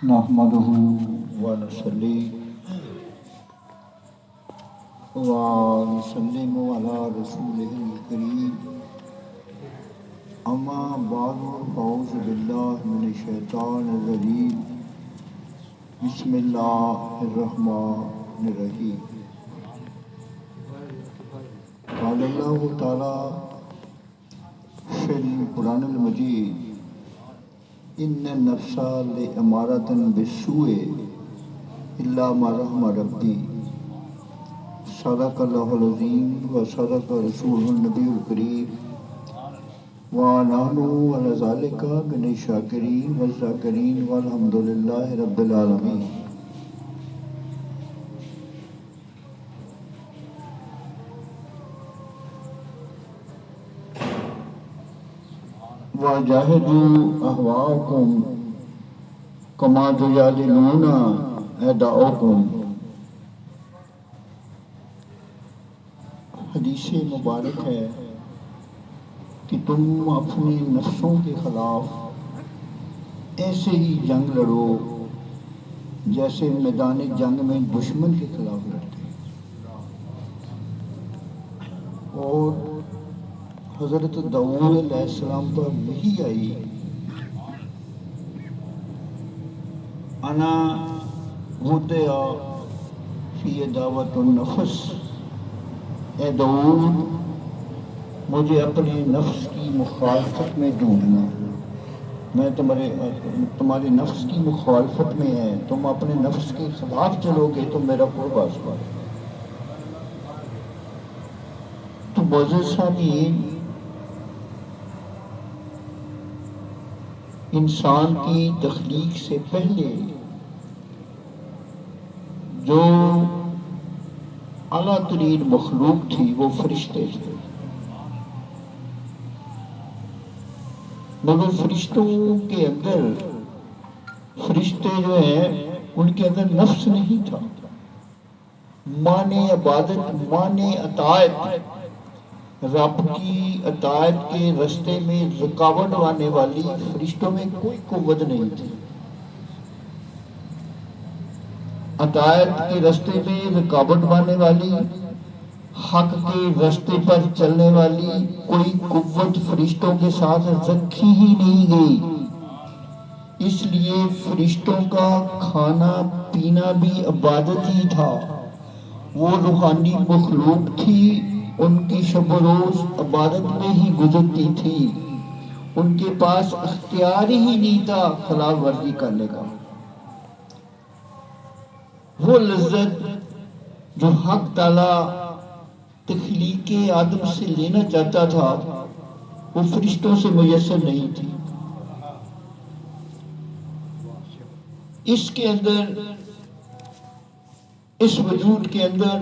نحمده ونصلي ونسلم على رسوله الكريم اما بعد فاعوذ بالله من الشيطان الرجيم بسم الله الرحمن الرحيم قال الله تعالى في القرآن المجيد ان النفس لأمارة بالسوء الا ما رحم ربي صدق اللہ العظیم وصدق رسول النبی الکریم ونحن علی ذلک من الشاکرین والذاکرین والحمد للہ رب العالمین۔ وَجَاهِدُوا أَهْوَاءَكُمْ كَمَا تُجَادِلُونَ أَعْدَاءَكُمْ۔ حدیث مبارک ہے کہ تم اپنے نفسوں کے خلاف ایسے ہی جنگ لڑو جیسے میدان جنگ میں دشمن کے خلاف لڑتے ہیں۔ اور حضرت داؤد علیہ السلام پر وحی آئی، انا وضع فی دعوت النفس، اے داؤد مجھے اپنے نفس کی مخالفت میں ڈھونڈنا، میں تمہارے نفس کی مخالفت میں ہے، تم اپنے نفس کے خلاف چلو گے تو میرا قرب آسمان۔ تو معزز سامعین، انسان کی تخلیق سے پہلے جو اعلیٰ ترین مخلوق تھی وہ فرشتے تھے، مگر فرشتوں کے اندر، فرشتے جو ہیں ان کے اندر نفس نہیں تھا۔ معنی عبادت، معنی اطاعت، رب کی اطاعت کے رستے میں رکاوٹ آنے والی فرشتوں میں کوئی قوت نہیں تھی۔ اطاعت کے رستے میں رکاوٹ آنے والی، حق کے رستے پر چلنے والی کوئی قوت فرشتوں کے ساتھ رکھی ہی نہیں گئی۔ اس لیے فرشتوں کا کھانا پینا بھی عبادت ہی تھا۔ وہ روحانی مخلوق تھی، ان کی شب و روز عبادت میں ہی گزرتی تھی، ان کے پاس اختیار ہی نہیں تھا خلاف ورزی کرنے کا۔ وہ لذت جو حق تعالی تخلیق آدم سے لینا چاہتا تھا وہ فرشتوں سے میسر نہیں تھی۔ اس کے اندر، اس وجود کے اندر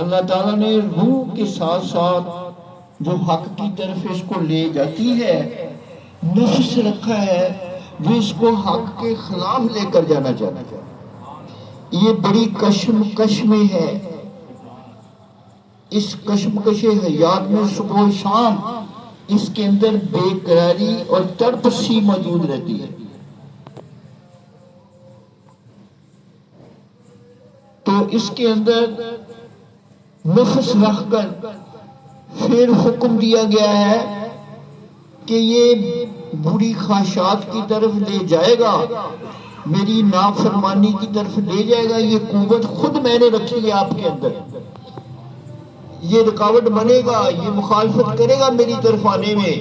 اللہ تعالیٰ نے روح کے ساتھ ساتھ جو حق کی طرف اس کو لے جاتی ہے نفس رکھا ہے، وہ اس کو حق کے خلاف لے کر جانا چاہتا ہے۔ یہ بڑی کشمکش میں ہے، اس کشمکش حیات میں صبح و شام اس کے اندر بے قراری اور تڑپ سی موجود رہتی ہے۔ تو اس کے اندر نفس رکھ کر پھر حکم دیا گیا ہے کہ یہ بری خواہشات کی طرف لے جائے گا، میری نافرمانی کی طرف لے جائے گا۔ یہ قوت خود میں نے رکھی ہے آپ کے اندر، یہ رکاوٹ بنے گا، یہ مخالفت کرے گا میری طرف آنے میں،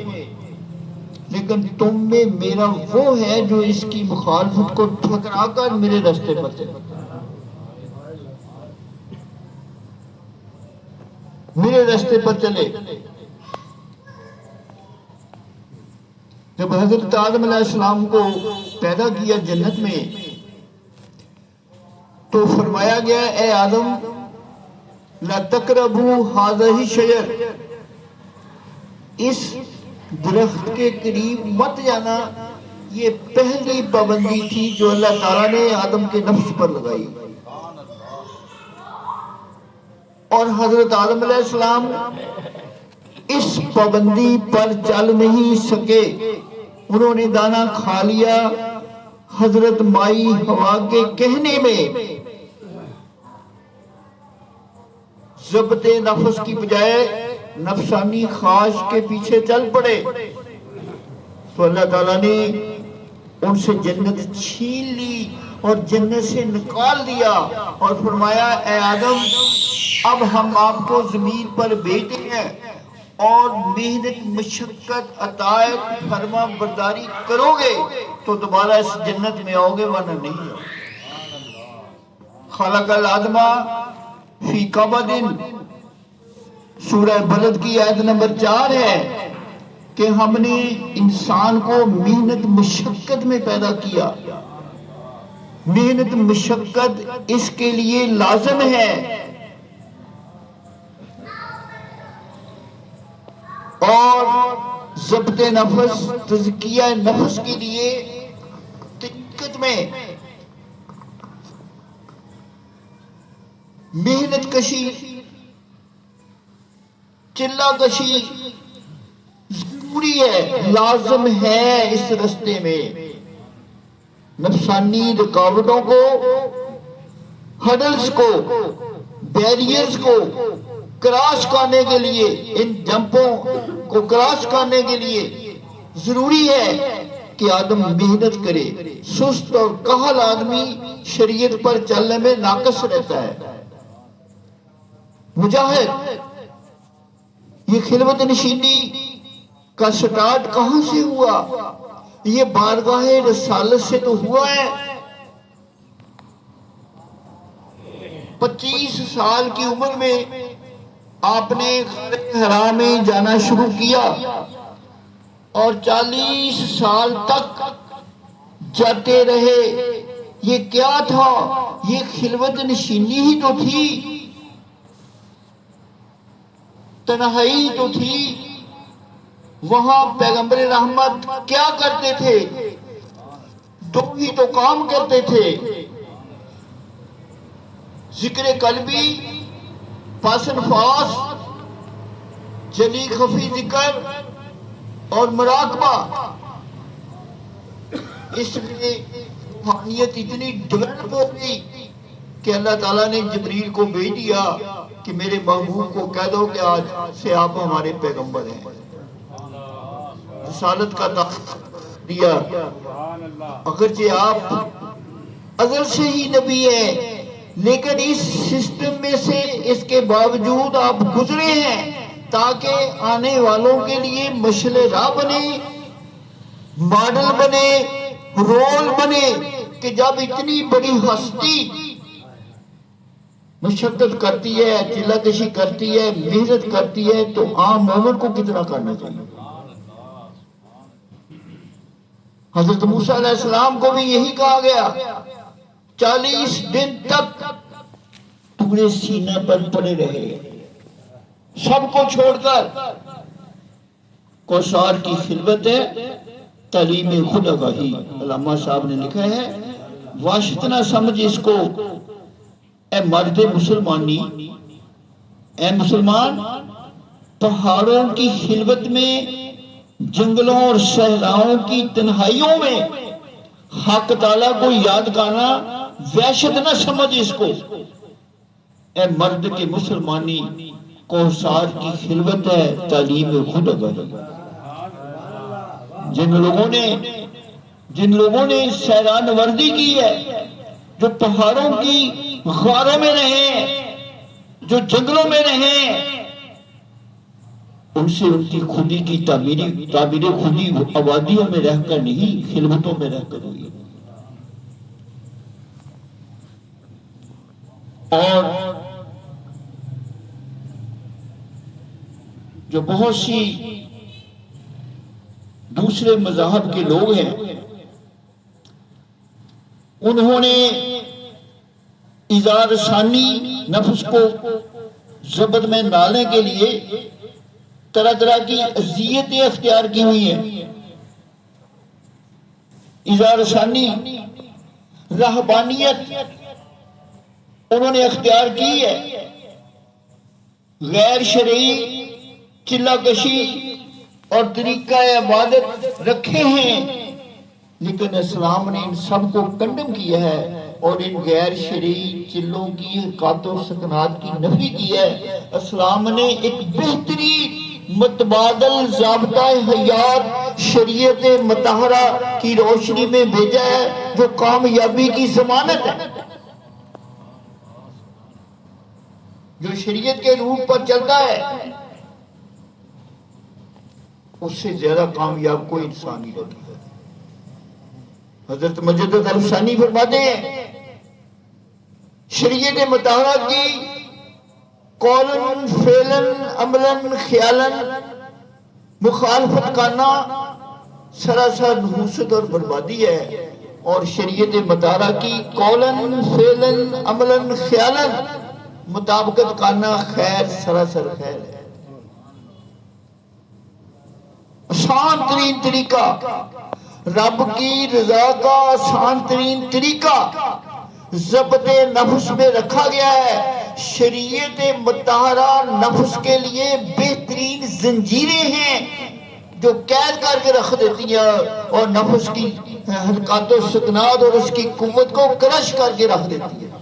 لیکن تم میں میرا وہ ہے جو اس کی مخالفت کو ٹھکرا کر میرے راستے پر چلے، میرے راستے پر چلے۔ جب حضرت آدم علیہ السلام کو پیدا کیا جنت میں تو فرمایا گیا اے آدم لا تقربوا هذه الشجر، اس درخت کے قریب مت جانا۔ یہ پہلی پابندی تھی جو اللہ تعالیٰ نے آدم کے نفس پر لگائی، اور حضرت آدم علیہ السلام اس پابندی پر چل نہیں سکے، انہوں نے دانا کھا لیا۔ حضرت مائی ہوا کے کہنے میں ضبط نفس کی بجائے نفسانی خواہش کے پیچھے چل پڑے، تو اللہ تعالیٰ نے ان سے جنت چھین لی اور جنت سے نکال دیا اور فرمایا اے آدم اب ہم آپ کو زمین پر بھیجتے ہیں اور محنت مشقت اطاعت فرما برداری کرو گے تو دوبارہ اس جنت میں آؤ گے، ورنہ نہیں آؤ۔ خلق الآدم فی کبد، سورہ بلد کی آیت نمبر 4 ہے کہ ہم نے انسان کو محنت مشقت میں پیدا کیا۔ محنت مشقت اس کے لیے لازم ہے، اور ضبط نفس تزکیہ نفس کے لیے طریقت میں محنت کشی چلہ کشی ضروری ہے، لازم ہے۔ اس رستے میں نفسانی رکاوٹوں کو، ہڈلز کو، بیریئرز کو کراس کرنے کے لیے، ان جمپوں کو کراس کرنے کے لیے ضروری ہے کہ آدم محنت کرے۔ سست اور کہل آدمی شریعت پر چلنے میں ناقص رہتا ہے۔ مجاہد، یہ خلوت نشینی کا سٹارٹ کہاں سے ہوا؟ یہ بارگاہ رسالت سے تو ہوا ہے۔ 25 سال کی عمر میں آپ نے حرام میں جانا شروع کیا اور 40 سال تک جاتے رہے۔ یہ کیا تھا؟ یہ خلوت نشینی ہی تو تھی، تنہائی تو تھی۔ وہاں پیغمبر رحمت کیا کرتے تھے؟ دو ہی تو کام کرتے تھے، ذکر قلبی پاس انفاس، جلی خفی ذکر اور مراقبہ۔ اس میں روحانیت اتنی ڈیولپ ہو گئی کہ اللہ تعالیٰ نے جبریل کو بھیج دیا کہ میرے محبوب کو کہہ دو کہ آج سے آپ ہمارے پیغمبر ہیں۔ رسالت کا دعویٰ دیا، اگرچہ آپ ازل سے ہی نبی ہیں لیکن اس سسٹم میں سے اس کے باوجود آپ گزرے ہیں تاکہ آنے والوں کے لیے مشعل راہ بنے، ماڈل بنے، رول بنے کہ جب اتنی بڑی ہستی مشقت کرتی ہے، چلہ کشی کرتی ہے، محنت کرتی ہے تو عام مومن کو کتنا کرنا چاہیے۔ حضرت موسیٰ علیہ السلام کو بھی یہی کہا گیا، 40 دن تک ٹکڑے سینہ پر پڑے رہے، سب کو چھوڑ کر۔ کوثر کی خلوت ہے تعلیم خود آگاہی، علامہ صاحب نے لکھا ہے، واشت نہ سمجھ اس کو اے مرد مسلمانی، اے مسلمان، پہاڑوں کی خلوت میں، جنگلوں اور صحراؤں کی تنہائیوں میں حق تعالیٰ کو یاد کرنا وحشت نہ سمجھ اس کو، اے مرد کے مسلمانی، کوثر کی خلوت ہے تعلیم خود آگاہی۔ جن لوگوں نے سیران وردی کی ہے، جو پہاڑوں کی غاروں میں رہیں، جو جنگلوں میں رہیں، ان سے ان کی خودی کی تعبیر خودی آبادیوں میں رہ کر نہیں، خلوتوں میں رہ کر ہوئی۔ اور جو بہت سی دوسرے مذاہب کے لوگ ہیں، انہوں نے اظہار ثانی نفس کو ضبط میں ڈالنے کے لیے طرح طرح کی اذیتیں اختیار کی ہوئی ہیں۔ اظہار ثانی رہبانیت انہوں نے اختیار کی ہے، غیر شرعی چلہ کشی اور طریقہ عبادت رکھے ہیں، لیکن اسلام نے ان سب کو کنڈم کیا ہے اور ان غیر شرعی چلوں کی حرکات و سکنات کی نفی کی ہے۔ اسلام نے ایک بہترین متبادل ضابطہ حیات شریعت مطہرہ کی روشنی میں بھیجا ہے جو کامیابی کی ضمانت ہے۔ جو شریعت کے روٹ پر چلتا ہے اس سے زیادہ کامیاب کوئی انسان نہیں ہوتا۔ حضرت مجدد الفسانی فرماتے ہیں شریعت مطہرہ کی قولاً فعلاً عملاً خیالاً مخالفت کرنا سراسر نحوست اور بربادی ہے، اور شریعت مطہرہ کی قولاً فعلاً عملاً خیالاً مطابقت کرنا خیر سراسر خیر ہے۔ آسان ترین طریقہ، رب کی رضا کا آسان ترین طریقہ ضبط نفس میں رکھا گیا ہے۔ شریعت مطہرہ نفس کے لیے بہترین زنجیریں ہیں جو قید کر کے رکھ دیتی ہیں اور نفس کی حرکات و سکنات اور اس کی قوت کو کرش کر کے رکھ دیتی ہے۔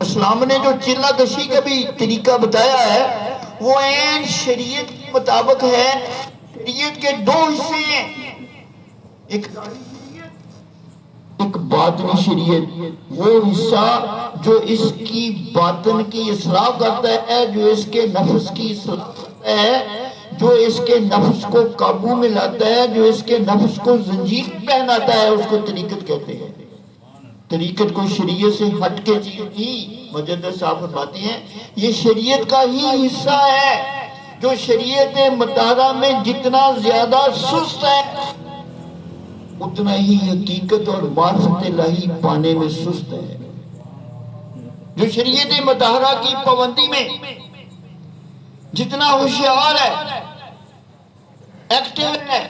اسلام نے جو چلہ کشی کا بھی طریقہ بتایا ہے وہ عین شریعت کے مطابق ہے۔ شریعت کے دو حصے ہیں، ایک باطنی شریعت، وہ حصہ جو اس کی باطن کی اصلاح کرتا ہے، جو اس کے نفس کی اصلاح کرتا ہے، جو اس کے نفس کو قابو میں لاتا ہے، جو اس کے نفس کو زنجیر پہناتا ہے، اس کو طریقت کہتے ہیں۔ طریقت کو شریعت سے ہٹ کے چیز نہیں، مجدد صاحب فرماتے ہیں یہ شریعت کا ہی حصہ ہے جو شریعت مطہرہ میں جتنا زیادہ سست ہے اتنا ہی حقیقت اور معرفت الہی پانے میں سست ہے۔ جو شریعت مطہرہ کی پابندی میں جتنا ہوشیار ہے، ایکٹیو ہے،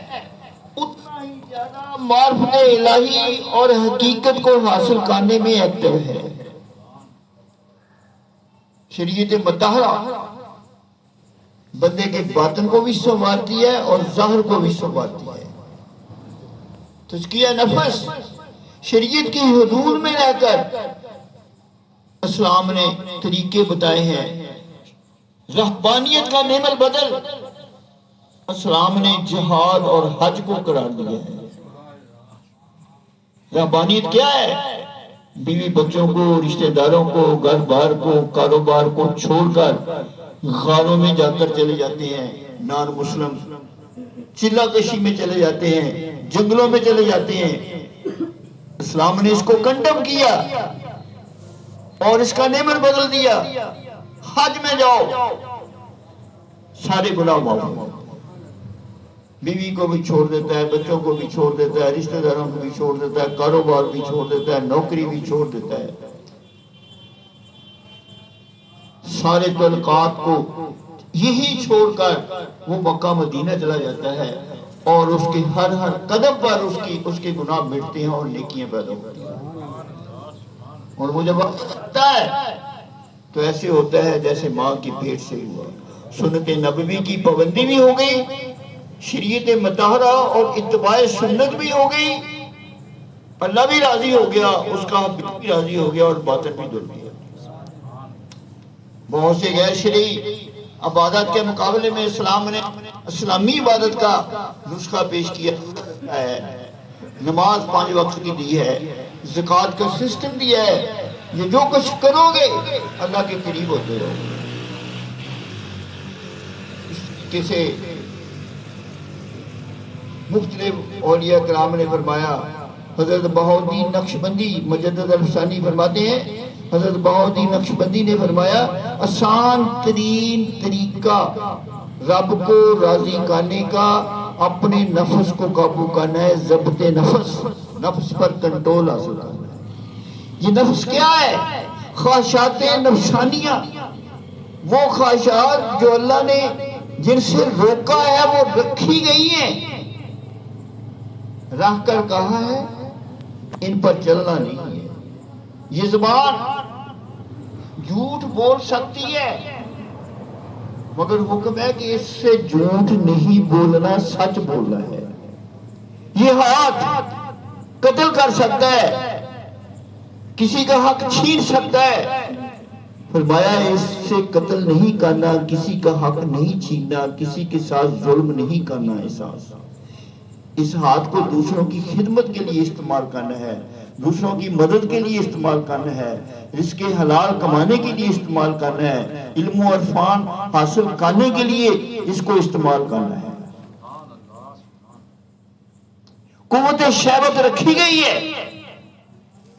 اتنا ہی زیادہ معرفت الہی اور حقیقت کو حاصل کرنے میں ایکٹیو ہے۔ شریعت مطہرہ بندے کے باطن کو بھی سنوارتی ہے اور ظاہر کو بھی سنوارتی ہے۔ تزکیہ نفس شریعت کی حدود میں رہ کر اسلام نے طریقے بتائے ہیں۔ رہبانیت کا نعم البدل اسلام نے جہاد اور حج کو قرار دیا ہے۔ رہبانیت کیا ہے؟ بیوی بچوں کو، رشتہ داروں کو، گھر بار کو، کاروبار کو چھوڑ کر غاروں میں جا کر چلے جاتے ہیں، نان مسلم چلہ کشی میں چلے جاتے ہیں، جنگلوں میں چلے جاتے ہیں۔ اسلام نے اس کو کنڈم کیا اور اس کا نعمت بدل دیا۔ حج میں جاؤ، سارے گناہ معاف، بیوی کو بھی چھوڑ دیتا ہے، بچوں کو بھی چھوڑ دیتا ہے، رشتہ داروں کو بھی چھوڑ دیتا ہے، کاروبار بھی چھوڑ دیتا ہے، نوکری بھی چھوڑ دیتا ہے، سارے تعلقات کو یہی چھوڑ کر وہ مکہ مدینہ چلا جاتا ہے اور اس کے ہر قدم پر اس کے گناہ مٹتے ہیں اور نیکیاں پیدا ہوتی ہیں۔ اور وہ جب آتا ہے تو ایسے ہوتا ہے جیسے ماں کی پیٹ سے ہوا۔ سنت نبوی کی پابندی بھی ہو گئی، شریعت مطہرہ اور اتباع سنت بھی ہو گئی، اللہ بھی راضی ہو گیا، اس کا حبیب بھی راضی ہو گیا اور باطن بھی دھل گیا۔ بہت سے غیر شرعی عبادت کے مقابلے میں اسلام نے اسلامی عبادت کا نسخہ پیش کیا ہے۔ نماز 5 وقت کی دی ہے، زکوٰۃ کا سسٹم دیا ہے، یہ جو کچھ کرو گے اللہ کے قریب ہوتے رہو گے۔ اس طریقے سے مختلف اولیاء کرام نے فرمایا۔ حضرت بہاؤالدین نقشبندی مجدد الفسانی فرماتے ہیں، حضرت بہاؤالدین نقشبندی نے فرمایا آسان ترین طریقہ رب کو راضی کرنے کا اپنے نفس کو قابو کرنا ہے، ضبط نفس، نفس پر کنٹرول حاصل کرنا ہے۔ یہ نفس کیا ہے؟ خواہشات نفسانیہ، وہ خواہشات جو اللہ نے جن سے روکا ہے وہ رکھی گئی ہیں، رکھ کر کہا ہے ان پر چلنا نہیں ہے۔ یہ زبان جھوٹ بول سکتی ہے، مگر حکم ہے کہ اس سے جھوٹ نہیں بولنا، سچ بولنا ہے۔ یہ ہاتھ قتل کر سکتا ہے، کسی کا حق چھین سکتا ہے، فرمایا اس سے قتل نہیں کرنا، کسی کا حق نہیں چھیننا، کسی کے ساتھ ظلم نہیں کرنا۔ اس ہاتھ کو دوسروں کی خدمت کے لیے استعمال کرنا ہے، دوسروں کی مدد کے لیے استعمال کرنا ہے، رزق حلال کمانے کے لیے استعمال کرنا ہے، علم و عرفان حاصل کرنے کے لیے اس کو استعمال کرنا ہے۔ قوت شہوت رکھی گئی ہے،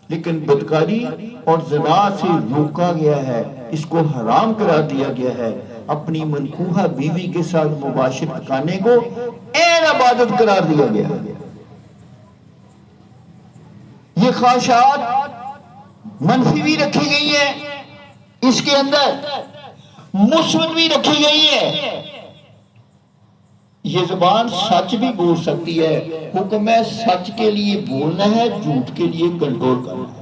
لیکن بدکاری اور زنا سے روکا گیا ہے، اس کو حرام قرار دیا گیا ہے۔ اپنی منکوحہ بیوی کے ساتھ مباشرت کرنے کو عین عبادت قرار دیا گیا ہے۔ یہ خواہشات منفی بھی رکھی گئی ہیں، اس کے اندر مثبت بھی رکھی گئی ہے۔ یہ زبان سچ بھی بول سکتی ہے، حکم ہے سچ کے لیے بولنا ہے، جھوٹ کے لیے کنٹرول کرنا ہے۔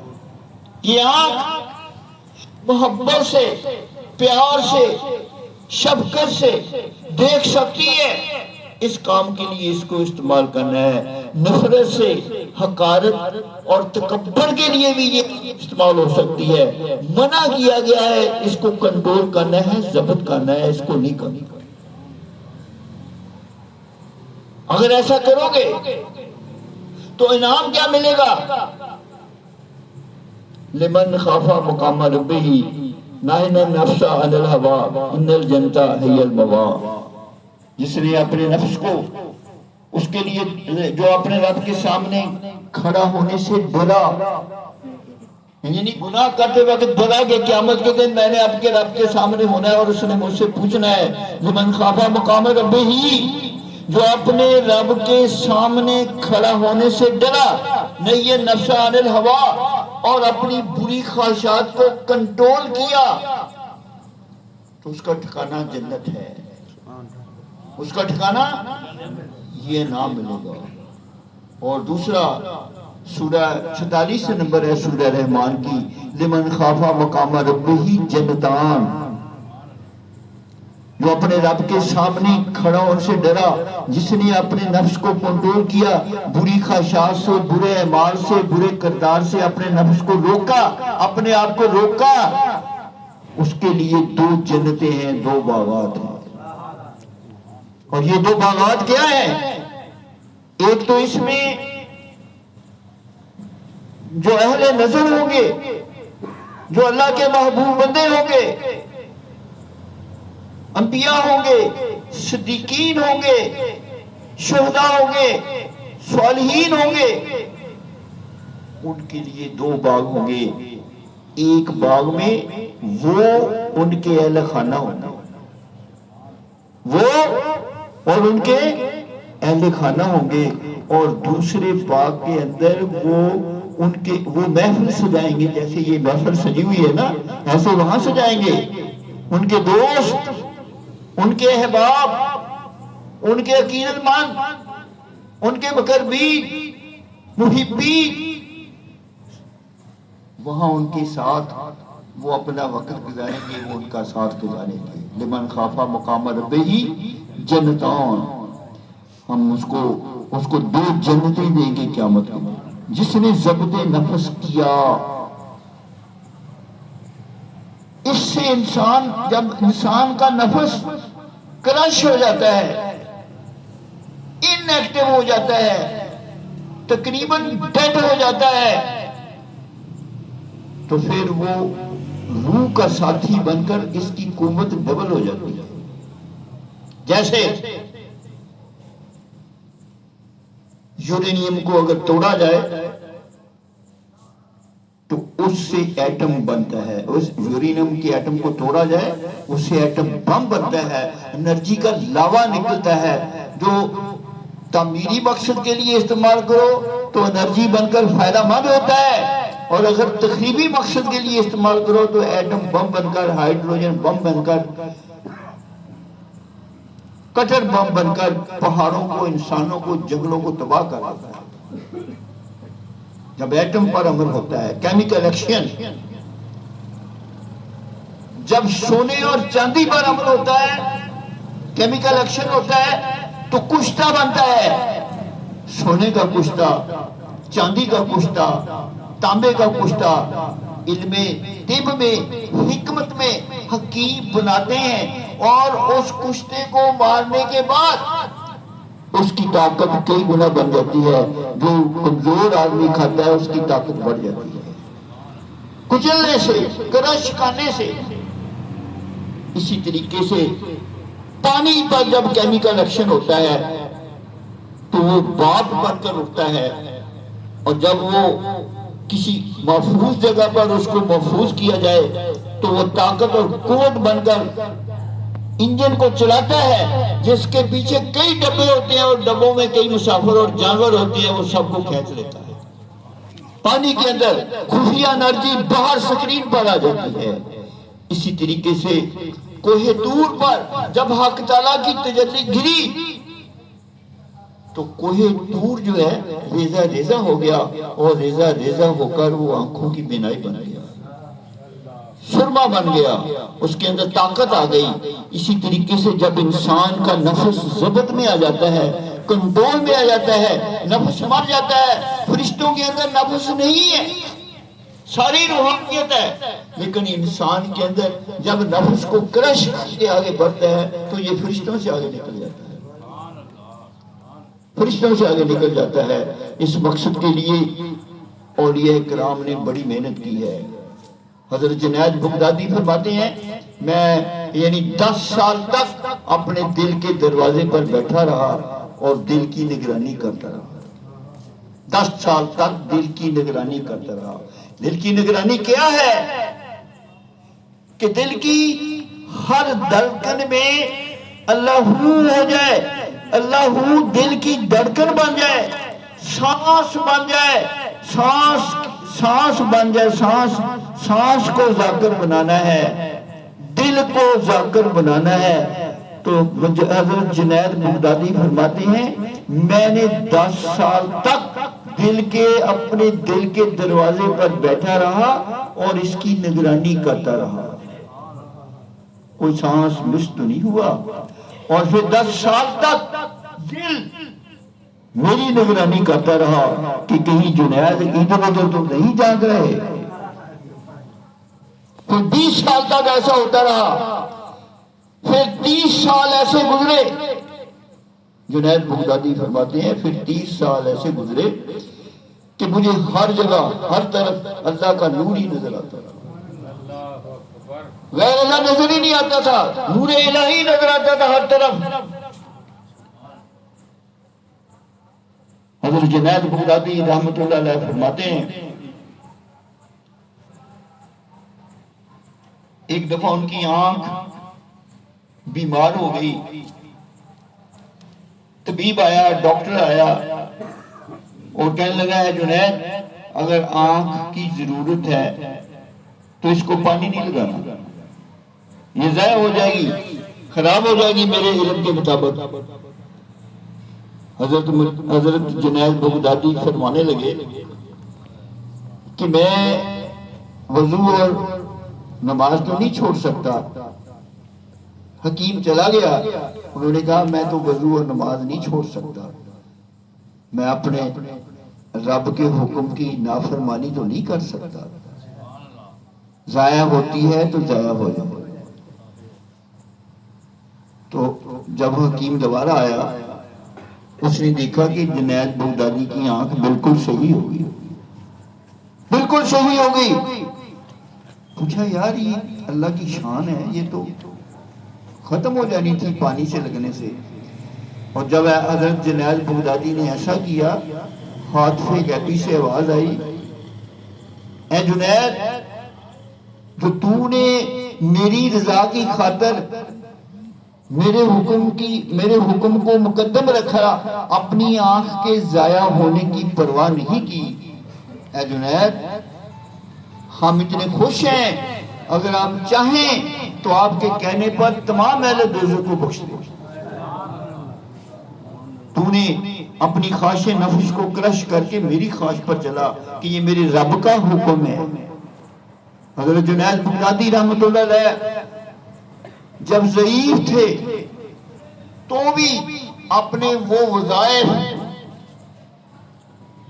یہ آنکھ محبت سے، پیار سے، شفقت سے دیکھ سکتی ہے، اس کام کے لیے اس کو استعمال کرنا ہے۔ نفرت سے، حقارت اور تکبر کے لیے بھی یہ استعمال ہو سکتی ہے۔ منع کیا گیا ہے، اس کو کنٹرول کرنا ہے، ضبط کرنا ہے، اس کو نہیں کرنا۔ اگر ایسا کرو گے تو انعام کیا ملے گا؟ لمن خاف مقام ربہ نہى النفس عن الهوى ان الجنة هي المأوى۔ جس نے اپنے نفس کو، اس کے لیے جو اپنے رب کے سامنے کھڑا ہونے سے ڈرا، یعنی گناہ کرتے وقت ڈرا کہ قیامت کے دن میں نے اب کے رب کے سامنے ہونا ہے اور اس نے مجھ سے پوچھنا ہے۔ لمن خاف مقام ربہ، جو اپنے رب کے سامنے کھڑا ہونے سے ڈرا، نہی النفس عن الهوى، اور اپنی بری خواہشات کو کنٹرول کیا، تو اس کا ٹھکانہ جنت ہے، اس کا ٹھکانہ یہ نام ملے گا۔ اور دوسرا سورہ 46 نمبر ہے سورہ رحمان کی، لمن خاف مقام ربہ جنتان، جو اپنے رب کے سامنے کھڑا ہونے سے ڈرا، جس نے اپنے نفس کو کنٹرول کیا، بری خواہشات سے، برے اعمال سے، برے کردار سے اپنے نفس کو روکا، اپنے آپ کو روکا، اس کے لیے 2 جنتیں ہیں، 2 باغات ہیں۔ اور یہ 2 باغات کیا ہیں؟ ایک تو اس میں جو اہل نظر ہوں گے، جو اللہ کے محبوب بندے ہوں گے، انبیاء ہوں گے، صدیقین ہوں گے، شہداء ہوں گے، صالحین ہوں گے، ان کے لیے 2 باغ ہوں گے۔ ایک باغ میں وہ ان کے اہل خانہ ہوں گے، وہ اور ان کے اہل خانہ ہوں گے، اور دوسرے باغ کے اندر وہ محفل سجائیں گے، جیسے یہ محفل سجی ہوئی ہے نا، ایسے وہاں سجائیں گے۔ ان کے دوست، ان کے احباب، ان کے عقیدت مند، ان کے مقربین، محبین، وہاں ان کے ساتھ وہ اپنا وقت گزاریں گے، وہ ان کا ساتھ گزاریں گے۔ لمن خاف مقام ربہ جنتان، ہم اس کو 2 جنتیں دیں گے قیامت میں۔ جس نے ضبط نفس کیا، اس سے جب انسان کا نفس کرش ہو جاتا ہے، ان ایکٹیو ہو جاتا ہے، تقریباً ڈیڈ ہو جاتا ہے، تو پھر وہ روح کا ساتھی بن کر اس کی قوت ڈبل ہو جاتی ہے۔ جیسے یورینیم کو اگر توڑا جائے تو اس سے ایٹم بنتا ہے، اس یورینیم کے ایٹم کو توڑا جائے اس سے ایٹم بم بنتا ہے، انرجی کا لاوا نکلتا ہے، جو تعمیری مقصد کے لیے استعمال کرو تو انرجی بن کر فائدہ مند ہوتا ہے، اور اگر تخریبی مقصد کے لیے استعمال کرو تو ایٹم بم بن کر، ہائیڈروجن بم بن کر، کٹر بم بن کر پہاڑوں کو، انسانوں کو، جنگلوں کو تباہ کر دیتا ہے۔ جب ایٹم پر عمل ہوتا ہے، کیمیکل ایکشن، جب سونے اور چاندی پر عمل ہوتا ہے، کیمیکل ایکشن ہوتا ہے تو کشتہ بنتا ہے، سونے کا کشتہ، چاندی کا کشتہ، تانبے کا کشتہ، علم طب میں، حکمت میں حکیم بناتے ہیں، اور اس کشتے کو مارنے کے بعد اس کی طاقت کئی گنا بن جاتی ہے، جو کمزور آدمی کھاتا ہے اس کی طاقت بڑھ جاتی ہے کچلنے سے، کرش کھانے سے۔ اسی طریقے سے پانی پر جب کیمیکل ایکشن ہوتا ہے تو وہ باپ بن کر اٹھتا ہے، اور جب وہ کسی محفوظ جگہ پر اس کو محفوظ کیا جائے تو وہ طاقت اور قوت بن کر انجن کو چلاتا ہے، جس کے پیچھے کئی ڈبے ہوتے ہیں اور ڈبوں میں کئی مسافر اور جانور ہوتے ہیں، وہ سب کو کھینچ لیتا ہے۔ پانی کے اندر خفیہ انرجی باہر سکرین پر آ جاتی ہے۔ اسی طریقے سے کوہ طور پر جب حق تعالیٰ کی تجلی گری تو کوہ طور جو ہے ریزہ ریزہ ہو گیا، اور ریزہ ریزہ ہو کر وہ آنکھوں کی بینائی بن گیا، سرما بن گیا، اس کے اندر طاقت آ گئی۔ اسی طریقے سے جب انسان کا نفس ضبط میں آ جاتا ہے، کنٹرول میں آ جاتا ہے، نفس مر جاتا ہے، فرشتوں کے اندر نفس نہیں ہے، ساری روحانیت ہے، لیکن انسان کے اندر جب نفس کو کرش کے آگے بڑھتا ہے تو یہ فرشتوں سے آگے نکل جاتا ہے، فرشتوں سے آگے نکل جاتا ہے۔ اس مقصد کے لیے اولیاء کرام نے بڑی محنت کی ہے۔ حضرت جنید بغدادی فرماتے ہیں، میں یعنی 10 سال تک اپنے دل کے دروازے پر بیٹھا رہا اور دل کی نگرانی کرتا رہا، 10 سال تک دل کی نگرانی کرتا رہا۔ دل کی نگرانی کیا ہے؟ کہ دل کی ہر دھڑکن میں اللہ ہو جائے، اللہ ہو دل کی دھڑکن بن جائے، سانس بن جائے، سانس بن جائے، سانس کو ذاکر بنانا ہے، دل کو ذاکر بنانا ہے۔ تو حضرت جنید بغدادی فرماتے ہیں، میں نے 10 سال تک اپنے دل کے دروازے پر بیٹھا رہا اور اس کی نگرانی کرتا رہا، کوئی سانس مس تو نہیں ہوا، اور پھر 10 سال تک دل میری نگرانی کرتا رہا کہ کہیں جنید ادھر ادھر تو نہیں جاگ رہے۔ پھر 20 سال تک ایسا ہوتا رہا، پھر 30 سال ایسے گزرے، جنید بغدادی فرماتے ہیں پھر 30 سال ایسے گزرے کہ مجھے ہر جگہ ہر طرف اللہ کا نور ہی نظر آتا تھا، غیر اللہ نظر ہی نہیں آتا تھا، نور الہی نظر آتا تھا ہر طرف۔ حضرت جنید بغدادی رحمت اللہ علیہ فرماتے ہیں، ایک دفعہ ان کی آنکھ بیمار ہو گئی، طبیب آیا، ڈاکٹر آیا اور کہنے لگا ہے جنید اگر آنکھ کی ضرورت ہے تو اس کو پانی نہیں لگانا، یہ ضائع ہو جائے گی، خراب ہو جائے گی میرے علم کے مطابق۔ حضرت جنید بغدادی فرمانے لگے کہ میں وضو اور نماز تو نہیں چھوڑ سکتا۔ حکیم چلا گیا، انہوں نے کہا میں تو وضو اور نماز نہیں چھوڑ سکتا، میں اپنے رب کے حکم کی نافرمانی تو نہیں کر سکتا، ضائع ہوتی ہے تو ضائع ہو جائے۔ تو جب حکیم دوبارہ آیا اس نے دیکھا کہ جنید بغدادی کی آنکھ بالکل صحیح ہو گئی، بالکل صحیح ہو گئی۔ پوچھا یار یہ اللہ کی شان ہے، یہ تو ختم ہو جانی تھی پانی سے لگنے سے۔ اور جب حضرت جنید بغدادی نے ایسا کیا، حادثے گہتی سے آواز آئی، اے جنید جو تو نے میری رضا کی خاطر میرے حکم کو مقدم رکھا، اپنی آنکھ کے ضائع ہونے کی پرواہ نہیں کی، اے جنید ہم اتنے خوش ہیں، اگر آپ چاہیں تو آپ کے کہنے پر تمام اہل دوزخ کو بخش دیں۔ تو نے اپنی خواہش نفس کو کرش کر کے میری خواہش پر چلا کہ یہ میرے رب کا حکم ہے۔ حضرت جنید بغدادی رحمت اللہ علیہ جب ضعیف تھے تو بھی اپنے وہ وظائف،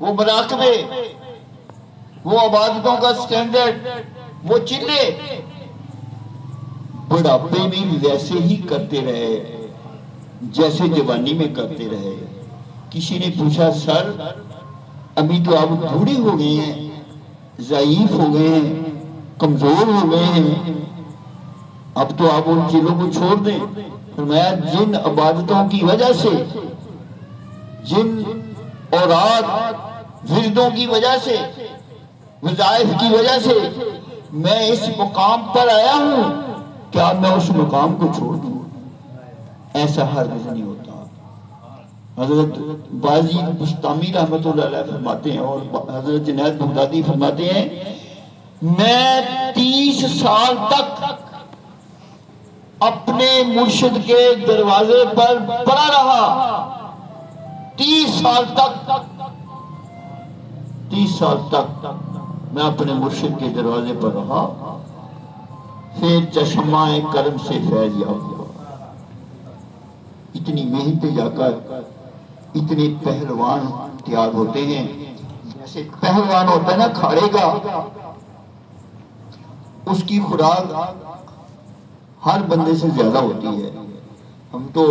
وہ مراقبے، وہ عبادتوں کا سٹینڈرڈ، وہ چلے بڑھاپے میں ویسے ہی کرتے رہے جیسے جوانی میں کرتے رہے۔ کسی نے پوچھا سر ابھی تو آپ بوڑھے ہو گئے ہیں، ضعیف ہو گئے ہیں، کمزور ہو گئے ہیں، اب تو آپ ان چیزوں کو چھوڑ دیں۔ فرمایا جن عبادتوں کی وجہ سے، جن اوراد وردوں کی وجہ سے، وظائف کی وجہ سے میں اس مقام پر آیا ہوں، کیا میں اس مقام کو چھوڑ دوں؟ ایسا ہرگز نہیں ہوتا۔ حضرت بازی بستامی رحمۃ اللہ علیہ فرماتے ہیں اور حضرت جنید بغدادی فرماتے ہیں میں 30 سال تک اپنے مرشد کے دروازے پر پڑا رہا، 30 سال تک میں اپنے مرشد کے دروازے پر رہا، پھر چشمہ کرم سے فیض یاب ہوا۔ اتنی محنت جا کر اتنے پہلوان تیار ہوتے ہیں، جیسے پہلوان ہوتا ہے نا کھاڑے کا، اس کی خوراک ہر بندے سے زیادہ ہوتی ہے۔ ہم تو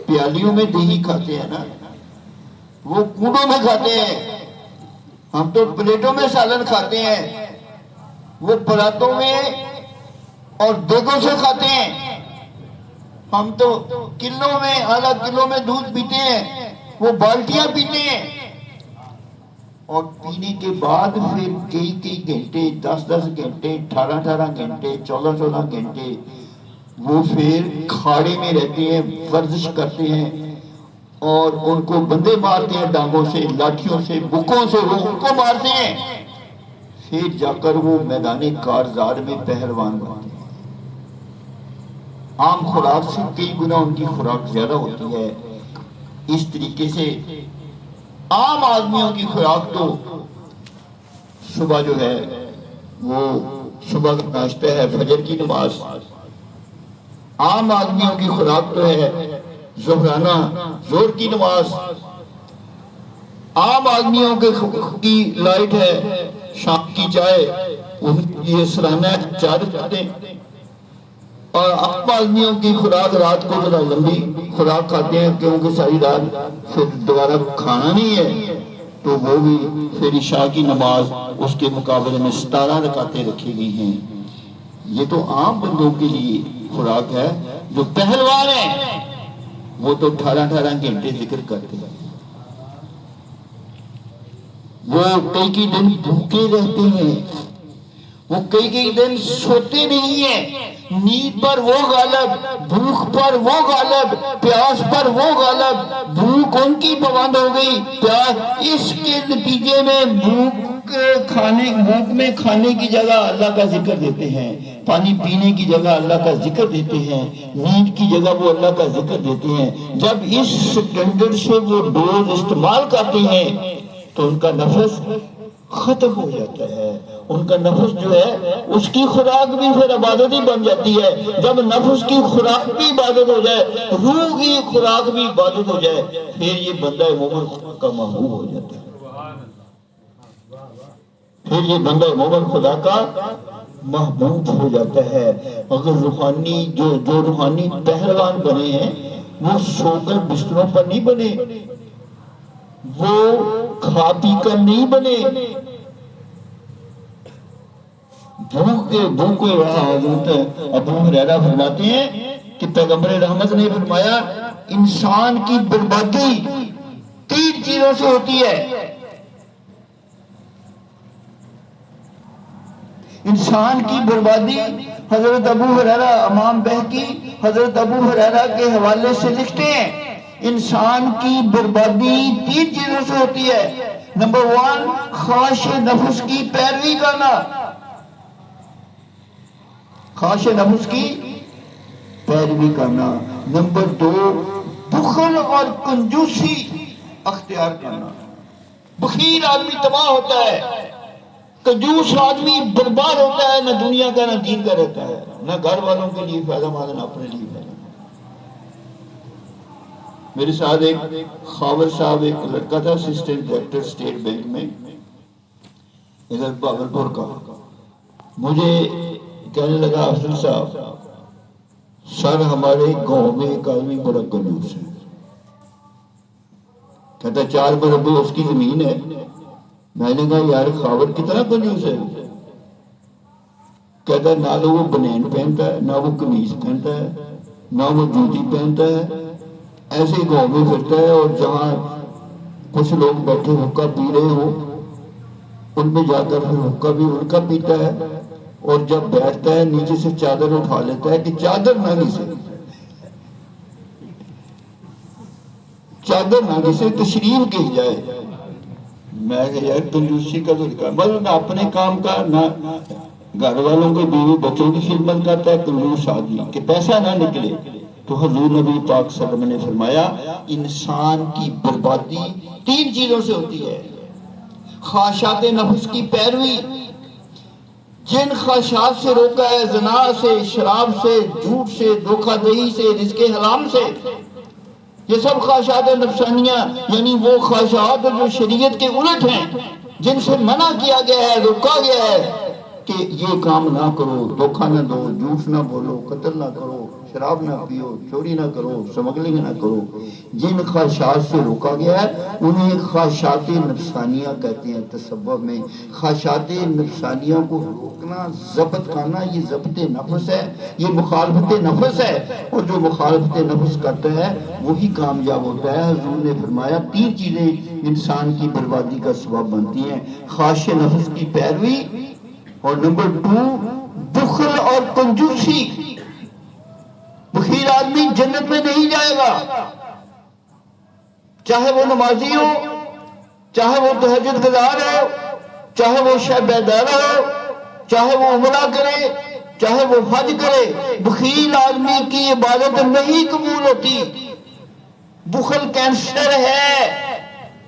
پیالیوں میں دہی کھاتے ہیں نا، وہ کوڑوں میں کھاتے ہیں، ہم تو پلیٹوں میں سالن کھاتے ہیں، وہ پراتوں میں اور دیگوں سے کھاتے ہیں۔ ہم تو کلوں میں، آدھا کلو میں دودھ پیتے ہیں، وہ بالٹیاں پیتے ہیں، اور پینے کے بعد پھر کئی گھنٹے، 10 گھنٹے، 18 گھنٹے، 14 گھنٹے وہ پھر کھاڑے میں رہتے ہیں، ورزش کرتے ہیں اور ان کو بندے مارتے ہیں، ڈانگوں سے، لاٹھیوں سے، بکوں سے وہ ان کو مارتے ہیں، پھر جا کر وہ میدان کارزار میں پہلوان بنتے ہیں۔ عام خوراک سے کئی گنا ان کی خوراک زیادہ ہوتی ہے۔ اس طریقے سے عام آدمیوں کی خوراک تو صبح جو ہے وہ صبح کا ناشتہ ہے، فجر کی نماز، عام آدمیوں کی خوراک تو ہے ظہرانہ زور کی نماز، عام آدمیوں کی لائٹ ہے شام کی چائے، یہ سرانہ چار کھاتے ہیں، اور عام آدمیوں کی خوراک رات کو ذرا لمبی خوراک کھاتے ہیں کیونکہ ساری رات پھر دوبارہ کھانا نہیں ہے، تو وہ بھی پھر عشاء کی نماز اس کے مقابلے میں 17 رکعتیں رکھی گئی ہیں۔ یہ تو عام بندوں کے لیے خوراک ہے، جو پہلوان ہیں وہ تو 18 گھنٹے ذکر کرتے ہیں، وہ کئی دن بھوکے رہتے ہیں، وہ کئی دن سوتے نہیں ہیں، نیند پر وہ غالب، بھوک پر وہ غالب، پیاس پر وہ غالب، بھوک ان کی پابند ہو گئی، پیاس، اس کے نتیجے میں بھوک میں کھانے کی جگہ اللہ کا ذکر دیتے ہیں، پانی پینے کی جگہ اللہ کا ذکر دیتے ہیں، نیند کی جگہ وہ اللہ کا ذکر دیتے ہیں۔ جب اس سٹینڈرڈ سے وہ ڈوز استعمال کرتے ہیں تو ان کا نفس ختم ہو جاتا ہے، ان کا نفس جو ہے اس کی خوراک بھی پھر عبادت ہی بن جاتی ہے۔ جب نفس کی خوراک بھی عبادت ہو جائے، روح کی خوراک بھی عبادت ہو جائے، پھر یہ بندہ مومن خدا کا محبوب ہو جاتا ہے، پھر یہ بندہ مومن خدا کا محبوب ہو جاتا ہے۔ اگر روحانی جو روحانی پہلوان بنے ہیں وہ سو کر بستروں پر نہیں بنے، وہ کھا پی کر نہیں بنے، بھوکے رہا۔ حضرت ابو ہریرہ فرماتے ہیں کہ پیغمبر رحمت نے فرمایا انسان کی بربادی 3 چیزوں سے ہوتی ہے۔ انسان کی بربادی، حضرت ابو ہریرہ امام بہقی حضرت ابو ہریرہ کے حوالے سے لکھتے ہیں انسان کی بربادی 3 چیزوں سے ہوتی ہے۔ نمبر 1 خواہش نفس کی پیروی کرنا، خواہش نفس کی پیروی کرنا۔ نمبر 2 بخل اور کنجوسی اختیار کرنا۔ بخیل آدمی تباہ ہوتا ہے، کنجوس آدمی برباد ہوتا ہے، نہ دنیا کا نہ دین کا رہتا ہے، نہ گھر والوں کے لیے فائدہ مند نہ اپنے لیے فائدہ مند۔ میرے ساتھ ایک خاور صاحب ایک لڑکا تھا اسسٹنٹ ڈائریکٹر اسٹیٹ بینک میں ادھر بھاگلپور کا، مجھے کہنے لگا افضل صاحب سر ہمارے گاؤں میں ایک آدمی بڑا کنجوس ہے، کہتا 4 مربع اس کی زمین ہے۔ میں نے کہا یار خاور کتنا کنجوس ہے؟ کہتا نہ تو وہ بنین پہنتا ہے، نہ وہ قمیض پہنتا ہے، نہ وہ جوتی پہنتا ہے، ایسے ہی گاؤں میں پھرتا ہے، اور جہاں کچھ لوگ بیٹھے حقہ پی رہے ہوں ان میں جا کر پھر حقہ بھی ان کا پیتا ہے، اور جب بیٹھتا ہے نیچے سے چادر اٹھا لیتا ہے کہ چادر نہ گھسے، چادر نہ گھسے، تشریف گر جائے۔ میں کہ یار کنجوسی کا طریقہ، مطلب نہ اپنے کام کا نہ گھر والوں کے بیوی بچوں کی خدمت کرتا ہے، کنجوس آدمی کہ پیسہ نہ نکلے۔ تو حضور نبی پاک صلی اللہ علیہ وسلم نے فرمایا انسان کی بربادی 3 چیزوں سے ہوتی ہے: خواہشات نفس کی پیروی، جن خواہشات سے روکا ہے، زنا سے، شراب سے، جھوٹ سے، دھوکہ دہی سے، رزق حرام سے، یہ سب خواہشات نفسانیہ، یعنی وہ خواہشات جو شریعت کے الٹ ہیں، جن سے منع کیا گیا ہے، روکا گیا ہے کہ یہ کام نہ کرو، دھوکہ نہ دو، جھوٹ نہ بولو، قتل نہ کرو، شراب نہ پیو، چوری نہ کرو، سمگلنگ نہ کرو۔ جن خواہشات سے روکا گیا ہے انہیں خواہشات نفسانیہ کہتے ہیں۔ تصوف میں خواہشات نفسانیہ کو روکنا، ضبط کرنا، یہ ضبط نفس ہے، یہ مخالفت نفس ہے، اور جو مخالفت نفس کرتا ہے وہی کامیاب ہوتا ہے۔ حضور نے فرمایا 3 چیزیں انسان کی بربادی کا سبب بنتی ہیں: خواہش نفس کی پیروی، اور نمبر 2 بخل اور کنجوسی۔ بخیل آدمی جنت میں نہیں جائے گا، چاہے وہ نمازی ہو، چاہے وہ تہجد گزار ہو، چاہے وہ شب بیدار ہو، چاہے وہ عمرہ کرے، چاہے وہ حج کرے، بخیل آدمی کی عبادت نہیں قبول ہوتی۔ بخل کینسر ہے،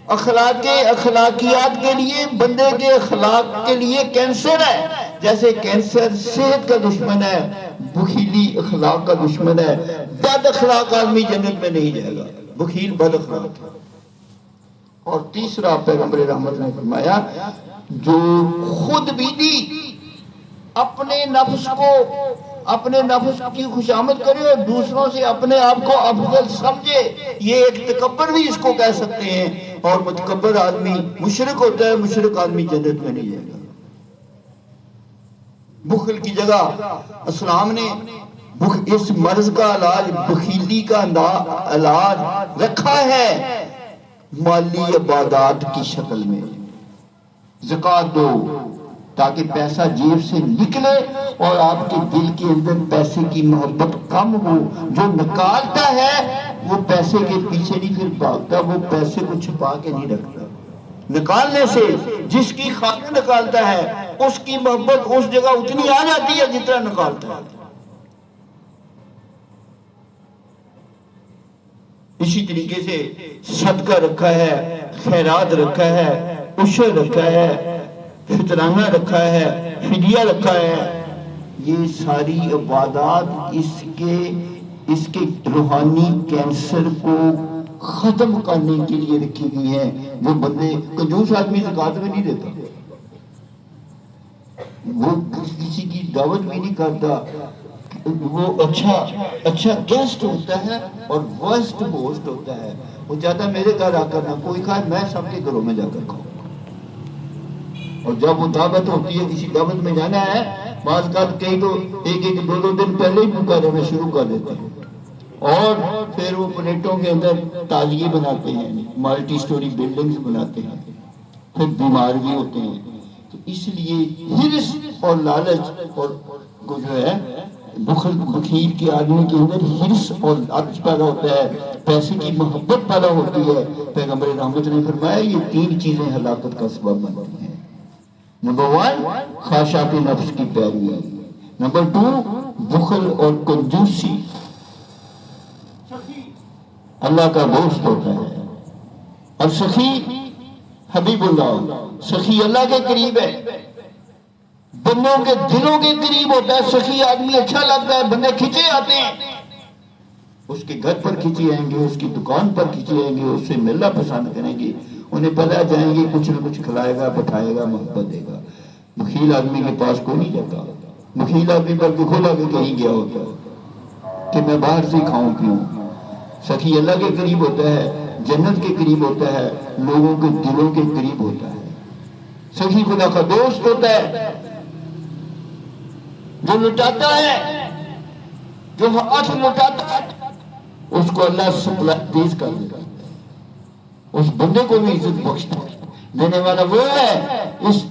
اخلاقیات کے لیے، بندے کے اخلاق کے لیے کینسر ہے۔ جیسے کینسر صحت کا دشمن ہے، بخیلی اخلاق کا دشمن ہے۔ بد اخلاق آدمی جنت میں نہیں جائے گا، بخیل بد اخلاق ہے۔ اور تیسرا پیغمبر رحمت نے فرمایا جو خود بیدی، اپنے نفس کی خوشامد کرے اور دوسروں سے اپنے آپ کو افضل سمجھے، یہ ایک تکبر بھی اس کو کہہ سکتے ہیں، اور متکبر آدمی مشرک ہوتا ہے، مشرک آدمی جنت میں نہیں جائے گا۔ بخل کی جگہ اسلام نے اس مرض کا علاج، بخیلی کا علاج رکھا ہے مالی عبادات کی شکل میں۔ زکوٰۃ دو تاکہ پیسہ جیب سے نکلے اور آپ کے دل کے اندر پیسے کی محبت کم ہو۔ جو نکالتا ہے وہ پیسے کے پیچھے نہیں پھر بھاگتا، وہ پیسے کو چھپا کے نہیں رکھتا۔ نکالنے سے جس کی خاطر نکالتا ہے اس کی محبت اس جگہ اتنی آ جاتی ہے جتنا نکالتا ہے۔ اسی طریقے سے صدقہ رکھا ہے، خیرات رکھا ہے، عشر رکھا ہے، فطرانہ رکھا ہے، فدیہ رکھا ہے۔ یہ ساری عبادات اس کے روحانی کینسر کو ختم کرنے کے لیے رکھی گئی ہیں۔ جو بندے کنجوس آدمی زکوٰۃ میں نہیں دیتا، وہ کسی کی دعوت بھی نہیں کرتا، وہ اچھا گیسٹ ہوتا ہے اور ورسٹ ہوسٹ ہوتا ہے۔ وہ چاہتا ہے میرے گھر آ کر نہ کوئی کھائے، میں سب کے گھروں میں جا کر کھاؤں۔ اور جب وہ دعوت ہوتی ہے، کسی دعوت میں جانا ہے، بعض کا کئی تو ایک دو دن پہلے ہی بھوکا رہنا شروع کر دیتے ہیں، اور پھر وہ پلیٹوں کے اندر تازیے بناتے ہیں، ملٹی سٹوری بلڈنگز بناتے ہیں، پھر بیمار بھی ہوتے ہیں۔ تو اس لیے ہرس اور لالچ اور جو ہے بخیل کے آدمی کے اندر ہرس اور لالچ پیدا ہوتا ہے، پیسے کی محبت پیدا ہوتی ہے۔ پیغمبر رحمت نے فرمایا یہ 3 چیزیں ہلاکت کا سبب بنتی ہیں۔ نمبر 1 خواہشات نفس کی پیروی، نمبر 2 بخل اور کنجوسی۔ اللہ کا دوست ہوتا ہے، اور سخی حبیب اللہ، سخی اللہ کے قریب ہے۔ بندوں کے دلوں کے قریب ہوتا ہے، سخی آدمی اچھا لگتا ہے، بندے کھینچے آتے ہیں، اس کے گھر پر کھینچے آئیں گے، اس کی دکان پر کھینچے آئیں گے، اس سے ملنا پسند کریں گے، انہیں پتہ جائیں گے کچھ نہ کچھ کھلائے گا، بٹھائے گا، محبت دے گا۔ بخیل آدمی کے پاس کوئی نہیں جاتا، بخیل آدمی پر کے کھولا کے کہیں گیا ہوتا ہے کہ میں باہر سے کھاؤں پیوں۔ سخی اللہ کے قریب ہوتا ہے، جنت کے قریب ہوتا ہے، لوگوں کے دلوں کے قریب ہوتا ہے۔ سخی خدا کا دوست ہوتا ہے، جو لٹاتا ہے، جو ہاتھ لٹاتا ہے، اس کو اللہ سپلائی تیز کر دیتا ہے، اس بندے کو بھی عزت بخشتا ہے۔ دینے والا وہ ہے،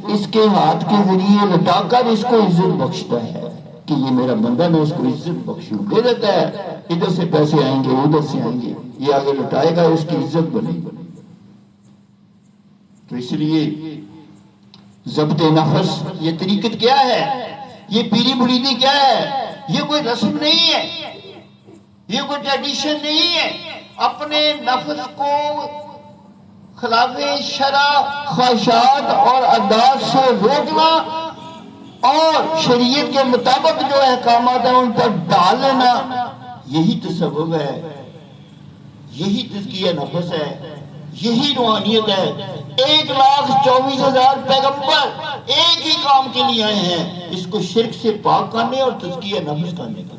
اس کے ہاتھ کے ذریعے لٹا کر اس کو عزت بخشتا ہے کہ یہ میرا بندہ، میں اس کو عزت بخشوں، دے دیتا ہے۔ ادھر سے پیسے آئیں گے، ادھر سے آئیں گے، یہ آگے لٹائے گا، اس کی عزت بنے گی۔ تو اس لیے ضبط نفس یہ طریقت کیا ہے، یہ پیری مریدی کیا ہے؟ یہ کوئی رسم نہیں ہے، یہ کوئی ٹریڈیشن نہیں ہے۔ اپنے نفس کو خلاف شرع، خواہشات اور عادات سے روکنا اور شریعت کے مطابق جو احکامات ہیں ان پر ڈال لینا، یہی تصوف ہے، یہی تزکیہ نفس ہے، یہی روحانیت ہے۔ 1,24,000 پیغمبر ایک ہی کام کے لیے آئے ہیں، اس کو شرک سے پاک کرنے اور تزکیہ نفس کرنے کا۔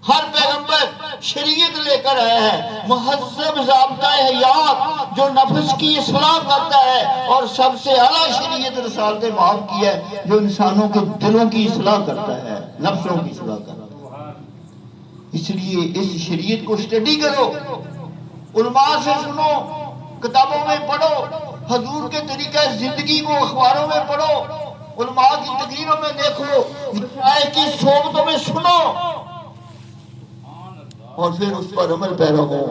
ہر پیغمبر شریعت لے کر آیا ہے، مہذب ضابطہ حیات جو نفس کی اصلاح کرتا ہے، اور سب سے اعلیٰ شریعت رسالت معاف کی ہے جو انسانوں کے دلوں کی اصلاح کرتا ہے، نفسوں کی اصلاح کرتا ہے۔ اس لیے اس شریعت کو اسٹڈی کرو، علماء سے سنو، کتابوں میں پڑھو، حضور کے طریقہ زندگی کو اخباروں میں پڑھو، علماء کی تقریروں میں دیکھو، مشائخ کی صحبتوں میں سنو، اور پھر اس پر عمل پیرا ہو۔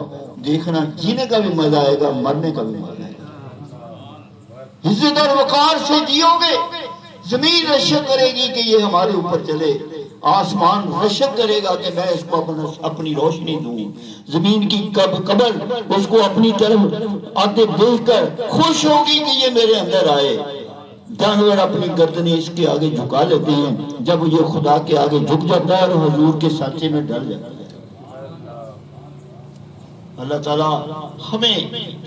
دیکھنا جینے کا بھی مزہ آئے گا، مرنے کا بھی مزہ آئے گا۔ عزت اور وقار سے جیو گے، زمین رشک کرے گی کہ یہ ہمارے اوپر چلے، آسمان رشک کرے گا کہ میں اس کو اپنی روشنی دوں، زمین کی قبر اس کو اپنی طرف آتے دیکھ کر خوش ہوگی کہ یہ میرے اندر آئے۔ جانور اپنی گردنیں اس کے آگے جھکا لیتے ہیں، جب یہ خدا کے آگے جھک جاتا ہے اور حضور کے سانچے میں ڈر جاتا ہے۔ اللہ تعالیٰ ہمیں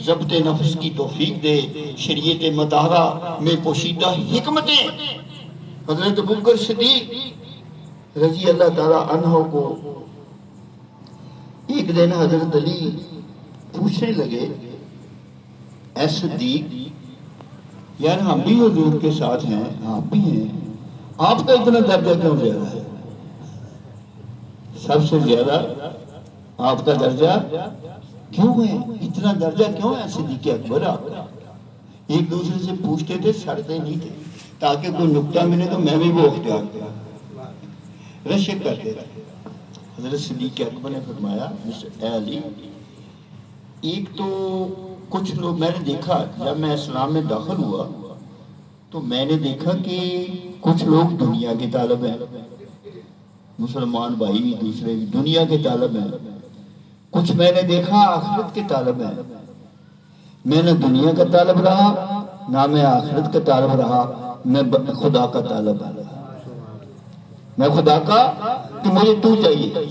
ضبط نفس کی توفیق دے۔ شریعت مطہرہ میں پوشیدہ حکمتیں، حضرت ابوبکر صدیق رضی اللہ تعالیٰ عنہ کو ایک دن حضرت علی پوچھنے لگے، اے صدیق، یار ہم بھی حضور کے ساتھ ہیں، آپ بھی ہیں، آپ کا اتنا درجہ کیوں زیادہ ہے؟ سب سے زیادہ آپ کا درجہ کیوں ہے؟ اتنا درجہ کیوں ہے صدیق اکبر آپ کا؟ ایک دوسرے سے پوچھتے تھے، سڑتے نہیں تھے، تاکہ کوئی نکتہ ملے تو میں بھی وہ اختیار کروں، رشک کرتے تھے۔ حضرت صدیق اکبر نے فرمایا، اے علی، ایک تو کچھ لوگ میں نے دیکھا، جب میں اسلام میں داخل ہوا تو میں نے دیکھا کہ کچھ لوگ دنیا کے طالب ہیں، مسلمان بھائی بھی دوسرے بھی دنیا کے طالب ہیں، کچھ میں نے دیکھا آخرت کے طالب ہیں۔ میں نہ دنیا کا طالب رہا، نہ میں آخرت کا طالب رہا، میں خدا کا طالب رہا، میں خدا کا کہ مجھے تو چاہیے۔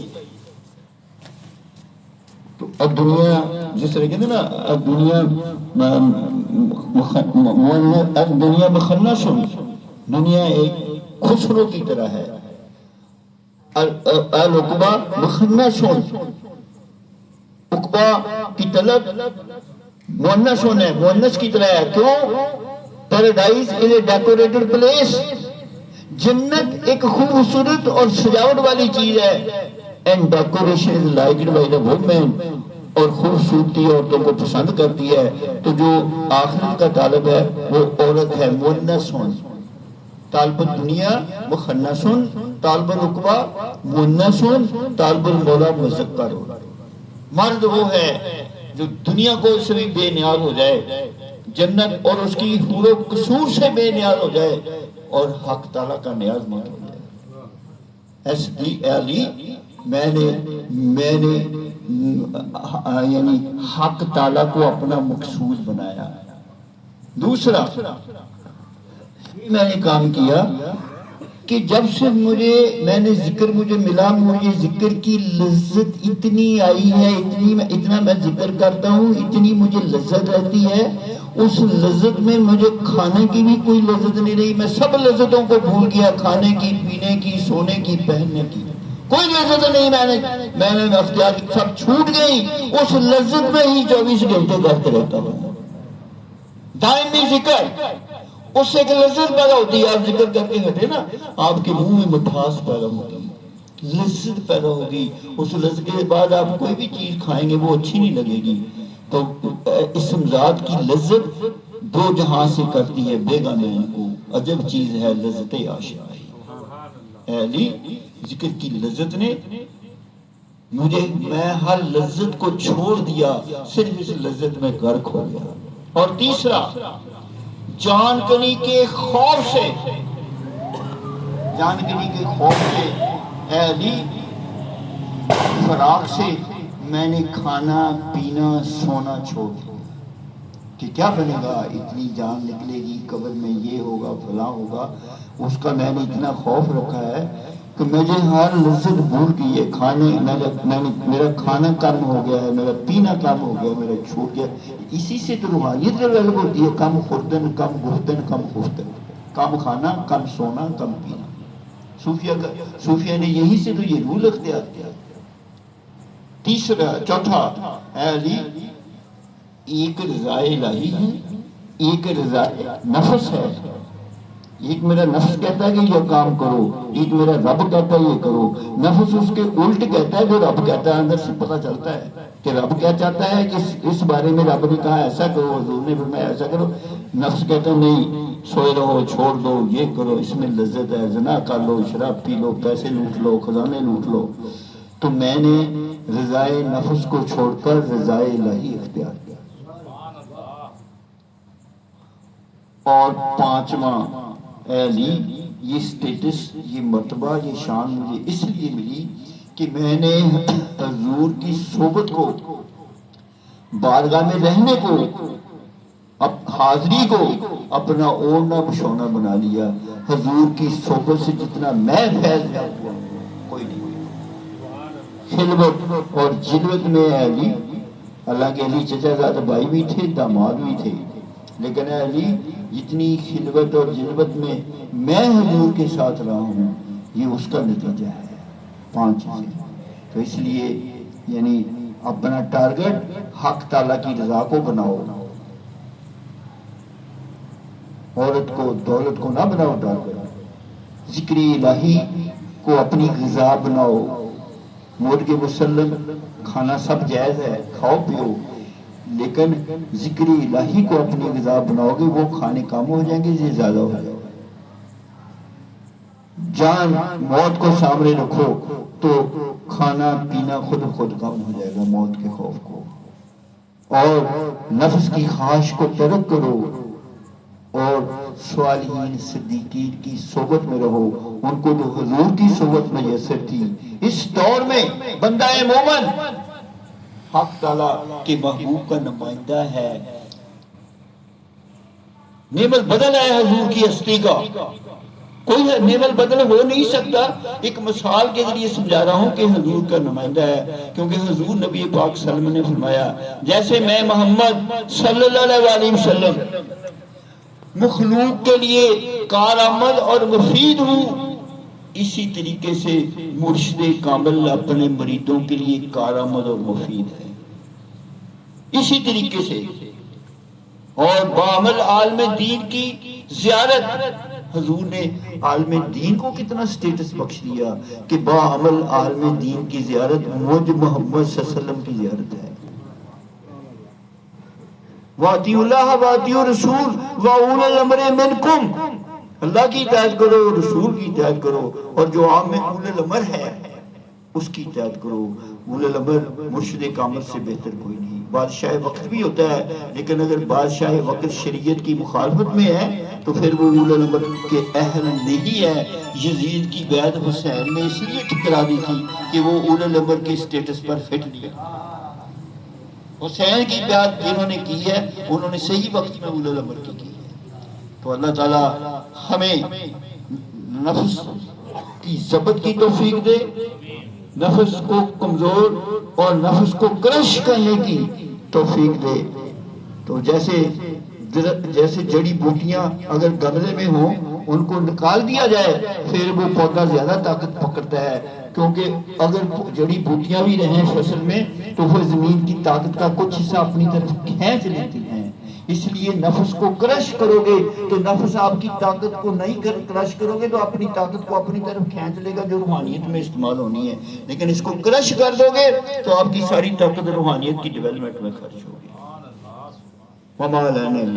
تو اب دنیا جس طرح کہتے ہیں نا، اب دنیا مخنث، دنیا ایک خسرو کی طرح ہے، العقبہ مخنث، عقبہ کی طلب مؤنث ہونا ہے، مؤنث کی طرح ہے۔ کیوں؟ Paradise is a decorated place, جنت ایک خوبصورت اور سجاوٹ والی چیز ہے، and decoration is liked by the women, اور خوبصورتی عورتوں کو پسند کرتی ہے۔ تو جو آخرت کا طالب ہے وہ عورت ہے، مؤنث ہون، طالب الدنیا مخنث، طالب العقبہ مؤنث، طالب المولا مذکر۔ مرد وہ ہے جو دنیا کو سے بھی بے نیاز ہو جائے، جنت اور اس کی حور و قصور سے بے نیاز ہو جائے، اور حق تعالیٰ کا نیاز مند ہو جائے۔ اے علی، میں نے یعنی حق تعالیٰ کو اپنا مقصود بنایا۔ دوسرا، میں نے کام کیا کہ جب سے میں نے ذکر مجھے ملا، مجھے ذکر کی لذت اتنی آئی ہے، اتنا میں ذکر کرتا ہوں، اتنی مجھے لذت رہتی ہے، اس لذت میں مجھے کھانے کی بھی کوئی لذت نہیں رہی، میں سب لذتوں کو بھول گیا، کھانے کی، پینے کی، سونے کی، پہننے کی، کوئی لذت نہیں، میں نے اختیار سب چھوٹ گئی، اس لذت میں ہی 24 گھنٹے کرتے رہتا ہوں، دائمی ذکر، اس سے ایک لذت پیدا ہوتی ہے، آپ ذکر کر کے ہٹے نا، آپ کے منہ میں مٹھاس پیدا ہوگی، لذت پیدا ہوگی، اس لذت کے بعد آپ کوئی بھی چیز کھائیں گے وہ اچھی نہیں لگے گی، تو اسم ذات کی لذت دو جہاں سے کرتی ہے بیگانہ کو، عجب چیز ہے لذت آشنائی، اے علی ذکر کی لذت نے میں ہر لذت کو چھوڑ دیا، صرف اس لذت میں غرق ہو گیا۔ اور تیسرا، جان کنی کے خوف سے، جان کنی کے خوف سے، اے علی فراق سے میں نے کھانا پینا سونا چھوڑ دیا کہ کیا بنے گا، اتنی جان نکلے گی، قبر میں یہ ہوگا فلاں ہوگا، اس کا میں نے اتنا خوف رکھا ہے کہ مجھے ہر لذت بھول گئی ہے، میرا کھانا کم ہو گیا ہے، میرا پینا کم ہو گیا، میرا چھوٹ گیا، اسی سے تو روحانیت ڈیولپ ہوتی ہے، کم خوردن، کم گفتن، کم گفتن، کم کھانا، کم سونا، کم پینا، صوفیہ نے یہی سے تو یہ رول اختیار کیا۔ تیسرا، چوتھا، اے علی ایک رضائے الہی ہے، ایک رضائے نفس ہے، ایک میرا نفس کہتا ہے کہ یہ کام کرو، ایک میرا رب کہتا ہے یہ کرو، نفس اس کے الٹ کہتا ہے جو رب کہتا ہے، اندر سے پتہ چلتا ہے کہ رب کیا چاہتا ہے، کہ اس بارے میں رب نے کہا ایسا کرو، حضور نے فرمایا ایسا کرو، نفس کہتا ہے نہیں سوئے رہو، چھوڑ دو، یہ کرو، اس میں لذت ہے، زنا کر لو، شراب پی لو، پیسے لوٹ لو، خزانے لوٹ لو، تو میں نے رضائے نفس کو چھوڑ کر رضائے الہی اختیار کیا۔ اور پانچواں، اے علی یہ سٹیٹس، یہ مرتبہ، یہ شان مجھے اس لیے ملی کہ میں نے حضور کی صحبت کو، بارگاہ میں رہنے کو، حاضری کو اپنا اوڑھنا بچھونا بنا لیا، حضور کی صحبت سے جتنا میں فیض ہے کوئی نہیں، خلوت اور جلوت میں اے علی، اللہ کے علی چچا زادہ بھائی بھی تھے، داماد بھی تھے، لیکن اے علی جتنی خلوت اور جلوت میں حضور کے ساتھ رہا ہوں، یہ اس کا نتیجہ ہے، 5 چیزیں۔ تو اس لیے یعنی اپنا ٹارگٹ حق تعالیٰ کی رضا کو بناؤ، عورت کو، دولت کو نہ بناؤ ٹارگٹ، ذکر الہی کو اپنی غذا بناؤ، مرغ مسلم کھانا سب جائز ہے، کھاؤ پیو، لیکن ذکر الہی کو اپنی غذا بناؤ گے، وہ کھانے کم ہو جائیں گے، یہ زیادہ ہو جائے گا۔ جان موت کو سامنے رکھو تو کھانا پینا خود کم ہو جائے گا موت کے خوف کو، اور نفس کی خواہش کو ترک کرو، اور صالحین صدیقین کی صحبت میں رہو، ان کو جو حضور کی صحبت میسر تھی۔ اس دور میں بندہ مومن حق تعالیٰ کے محبوب کا نمائندہ ہے، نعم البدل ہے حضور کی ہستی کا، کوئی نعم البدل ہو نہیں سکتا۔ ایک مثال کے ذریعے سمجھا رہا ہوں کہ حضور کا نمائندہ ہے، کیونکہ حضور نبی پاک صلی اللہ علیہ وسلم نے فرمایا جیسے میں محمد صلی اللہ علیہ وسلم مخلوق کے لیے کارآمد اور مفید ہوں، اسی طریقے سے مرشد کامل اپنے مریدوں کے لیے کارآمد اور مفید ہے، اسی طریقے سے۔ اور بعمل عالم دین کی زیارت، حضور نے عالم دین کو کتنا سٹیٹس بخش دیا کہ بعمل عالم دین کی زیارت مجھ محمد صلی اللہ علیہ وسلم کی زیارت ہے۔ وَأَطِیعُوا اللَّهَ وَأَطِیعُوا الرَّسُولَ وَأُولِي الْأَمْرِ مِنْکُمْ، اللہ کی اطاعت کرو، رسول کی اطاعت کرو، اور جو عام میں اولی الامر ہے اس کی اطاعت کرو۔ اولی الامر مرشد کامل سے بہتر کوئی نہیں۔ بادشاہ وقت بھی ہوتا ہے، لیکن اگر بادشاہ وقت شریعت کی مخالفت میں ہے تو پھر وہ اولی الامر کے اہل نہیں ہے۔ یزید کی بیعت حسین نے اس لیے ٹھکرا دی تھی کہ وہ اولی الامر کے سٹیٹس پر فٹ نہیں ہے۔ حسین کی بیعت جنہوں نے کی ہے انہوں نے صحیح وقت میں اولی الامر کی ہے۔ تو اللہ تعالیٰ ہمیں نفس کی ضبط کی توفیق دے، نفس کو کمزور اور نفس کو کرش کرنے کی توفیق دے۔ تو جیسے جڑی بوٹیاں اگر گملے میں ہوں ان کو نکال دیا جائے پھر وہ پودا زیادہ طاقت پکڑتا ہے، کیونکہ اگر جڑی بوٹیاں بھی رہیں فصل میں تو وہ زمین کی طاقت کا کچھ حصہ اپنی طرف کھینچ لیتی ہیں۔ اس لیے نفس کو کرش کرو گے تو نفس آپ کی طاقت کو نہیں کرش کرو گے تو اپنی طاقت کو اپنی طرف کھینچ لے گا جو روحانیت میں استعمال ہونی ہے، لیکن اس کو کرش کر دو گے تو آپ کی ساری طاقت روحانیت کی ڈیولپمنٹ میں خرچ ہوگی۔ وما لنا من